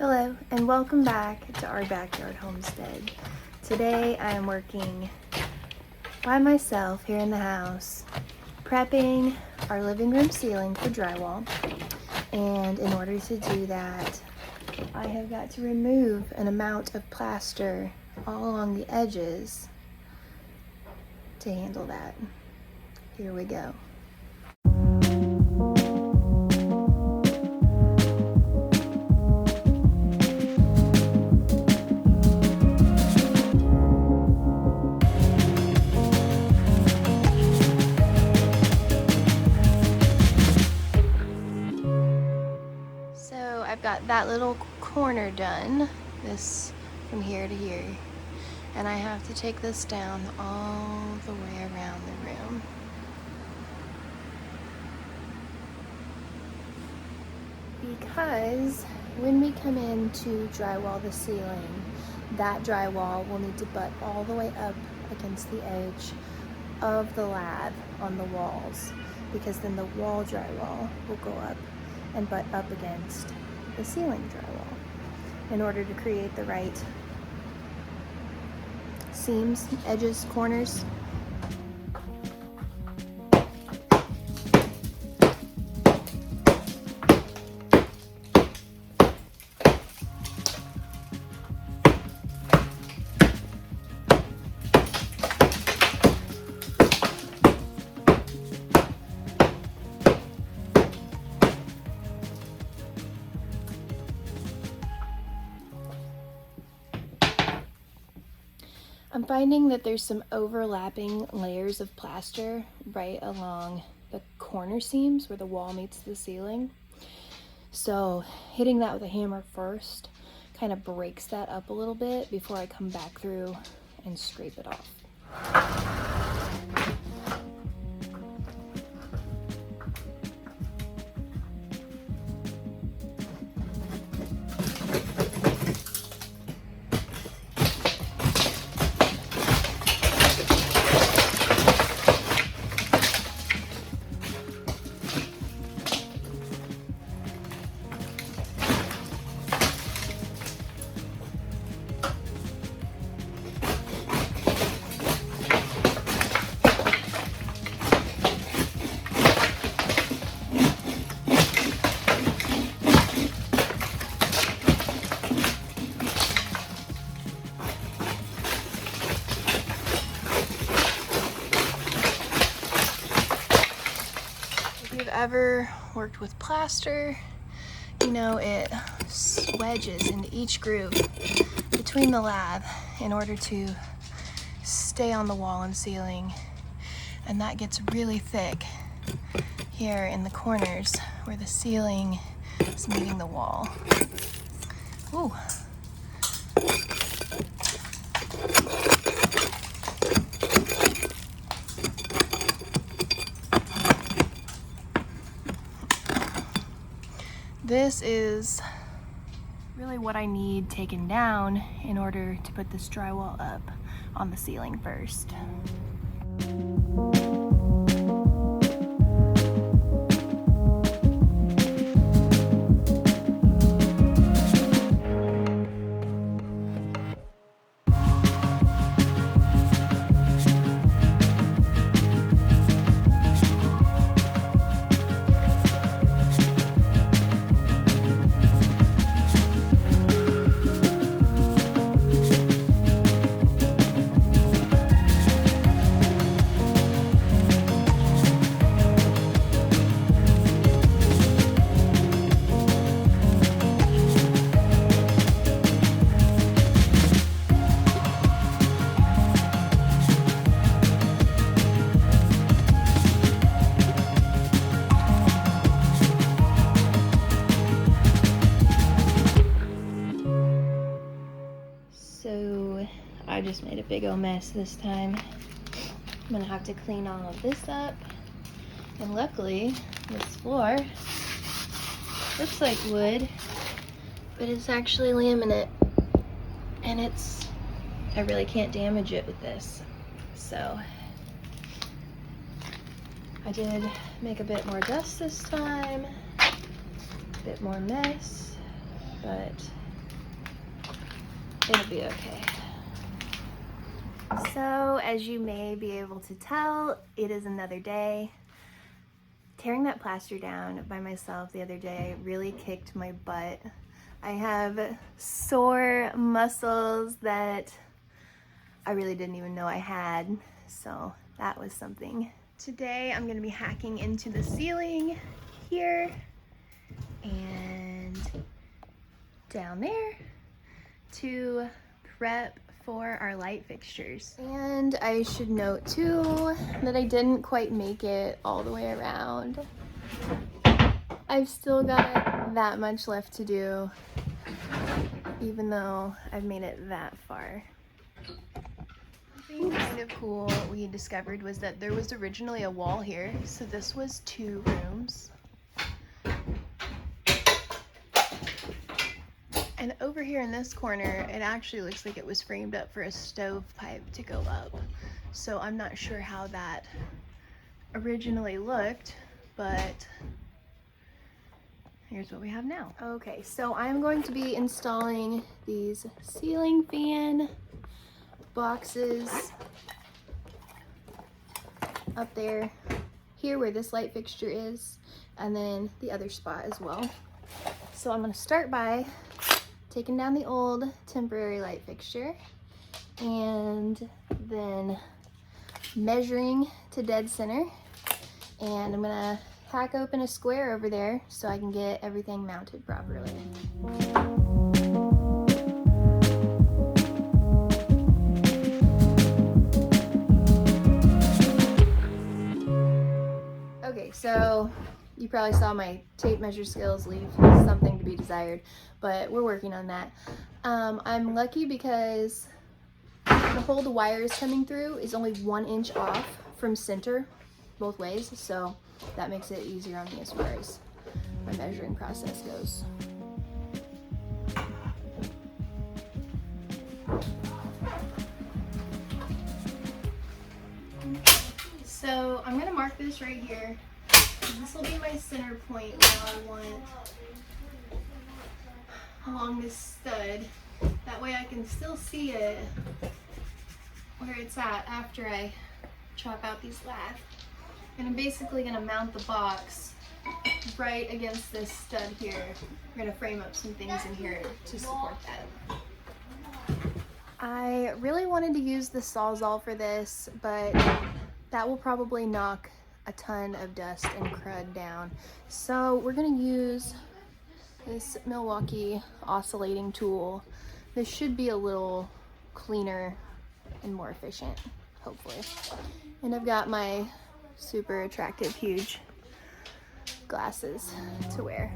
Hello and welcome back to Our Backyard Homestead. Today I am working by myself here in the house, prepping our living room ceiling for drywall. And in order to do that, I have got to remove an amount of plaster all along the edges to handle that. Here we go. I've got that little corner done, this from here to here, and I have to take this down all the way around the room. Because when we come in to drywall the ceiling, that drywall will need to butt all the way up against the edge of the lab on the walls, because then the wall drywall will go up and butt up against the ceiling drywall in order to create the right seams, edges, corners. I'm finding that there's some overlapping layers of plaster right along the corner seams where the wall meets the ceiling. So hitting that with a hammer first kind of breaks that up a little bit before I come back through and scrape it off. If you've ever worked with plaster, you know it wedges into each groove between the lab in order to stay on the wall and ceiling, and that gets really thick here in the corners where the ceiling is meeting the wall. Ooh. This is really what I need taken down in order to put this drywall up on the ceiling first. So I just made a big old mess this time. I'm gonna have to clean all of this up. And luckily, this floor looks like wood, but it's actually laminate. And I really can't damage it with this. So I did make a bit more dust this time, a bit more mess, but It'll be okay. So, as you may be able to tell, it is another day. Tearing that plaster down by myself the other day really kicked my butt. I have sore muscles that I really didn't even know I had, so that was something. Today I'm gonna be hacking into the ceiling here and down there to prep for our light fixtures. And I should note too that I didn't quite make it all the way around. I've still got that much left to do, even though I've made it that far. Something kind of cool we discovered was that there was originally a wall here, so this was 2 rooms. And over here in this corner, it actually looks like it was framed up for a stovepipe to go up. So I'm not sure how that originally looked, but here's what we have now. Okay, so I'm going to be installing these ceiling fan boxes up there, here where this light fixture is, and then the other spot as well. So I'm going to start by taking down the old temporary light fixture and then measuring to dead center, and I'm gonna hack open a square over there so I can get everything mounted properly. Okay, so you probably saw my tape measure skills leave something to be desired, but we're working on that. I'm lucky because the hole the wire is coming through is only 1 inch off from center both ways, so that makes it easier on me as far as my measuring process goes. So I'm gonna mark this right here. This will be my center point where I want along this stud. That way I can still see it where it's at after I chop out these lath. And I'm basically gonna mount the box right against this stud here. We're gonna frame up some things in here to support that. I really wanted to use the Sawzall for this, but that will probably knock a ton of dust and crud down. So we're gonna use this Milwaukee oscillating tool. This should be a little cleaner and more efficient, hopefully. And I've got my super attractive, huge glasses to wear.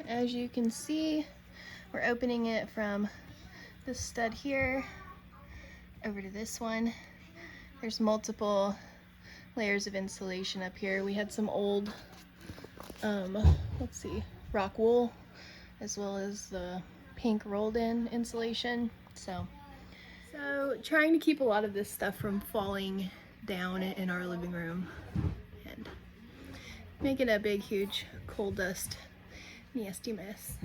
As you can see, we're opening it from this stud here over to this one. There's multiple layers of insulation up here. We had some old, let's see, rock wool, as well as the pink rolled in insulation. So trying to keep a lot of this stuff from falling down in our living room and making a big, huge coal dust nasty mess.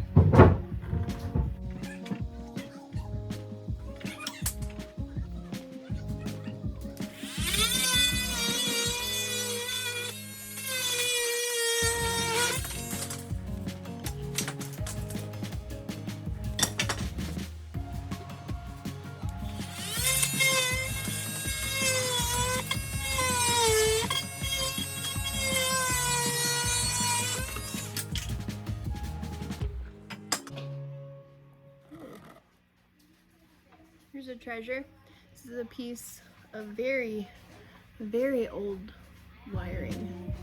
Here's a treasure. This is a piece of very, very old wiring.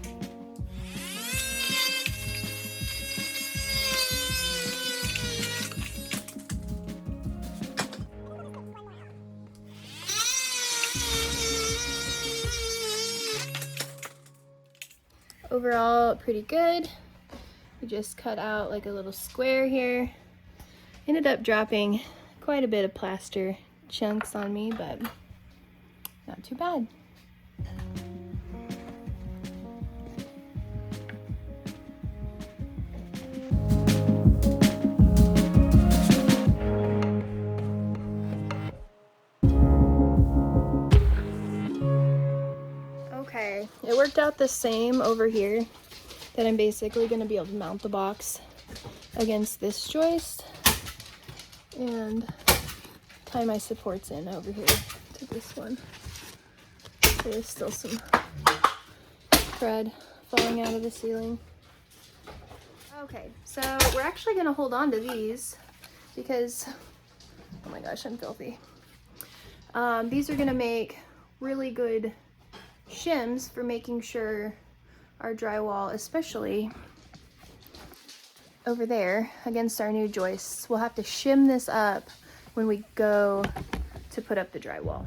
Overall, pretty good. We just cut out like a little square here. Ended up dropping quite a bit of plaster chunks on me, but not too bad. Okay, it worked out the same over here, that I'm basically going to be able to mount the box against this joist and tie my supports in over here to this one. There's still some thread falling out of the ceiling. Okay, so we're actually going to hold on to these because, oh my gosh, I'm filthy. These are going to make really good shims for making sure our drywall, especially over there against our new joists, we'll have to shim this up when we go to put up the drywall.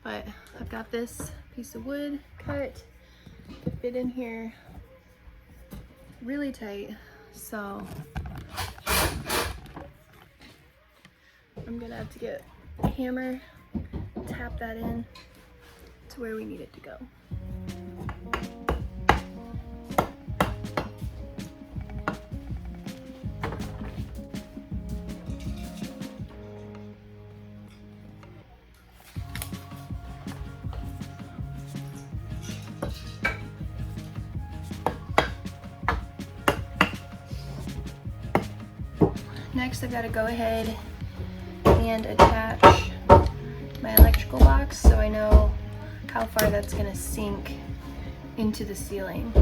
But I've got this piece of wood cut to fit in here really tight, so I'm gonna have to get a hammer, tap that in to where we need it to go. next I've got to go ahead and attach my electrical box so I know how far that's going to sink into the ceiling.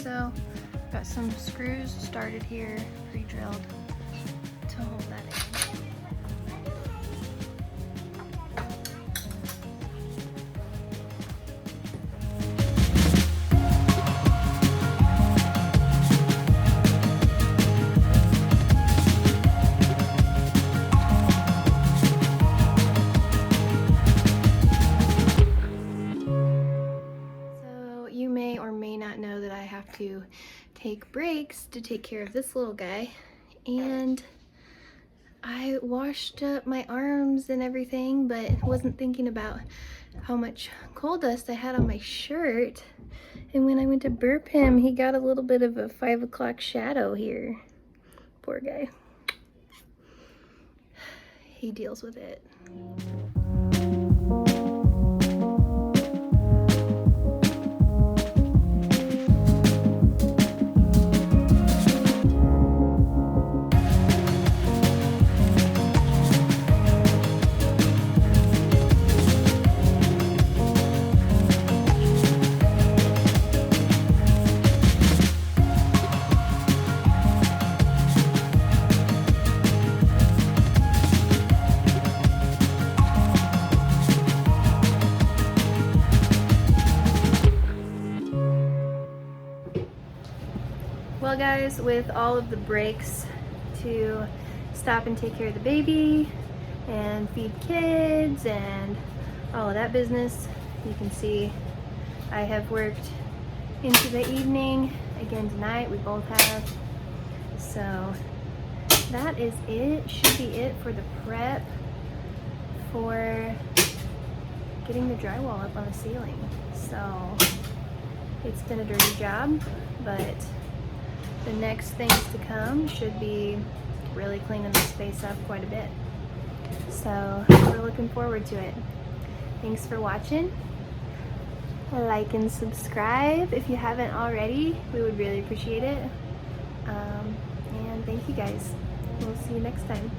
So, got some screws started here, pre-drilled to hold that in. You may or may not know that I have to take breaks to take care of this little guy, and I washed up my arms and everything, but wasn't thinking about how much coal dust I had on my shirt, and when I went to burp him, he got a little bit of a 5 o'clock shadow here. Poor guy. He deals with it. Well guys, with all of the breaks to stop and take care of the baby and feed kids and all of that business, you can see I have worked into the evening again tonight. We both have. So that is it. Should be it for the prep for getting the drywall up on the ceiling. So it's been a dirty job, but the next things to come should be really cleaning the space up quite a bit. So we're looking forward to it. Thanks for watching. Like and subscribe if you haven't already. We would really appreciate it. And thank you guys. We'll see you next time.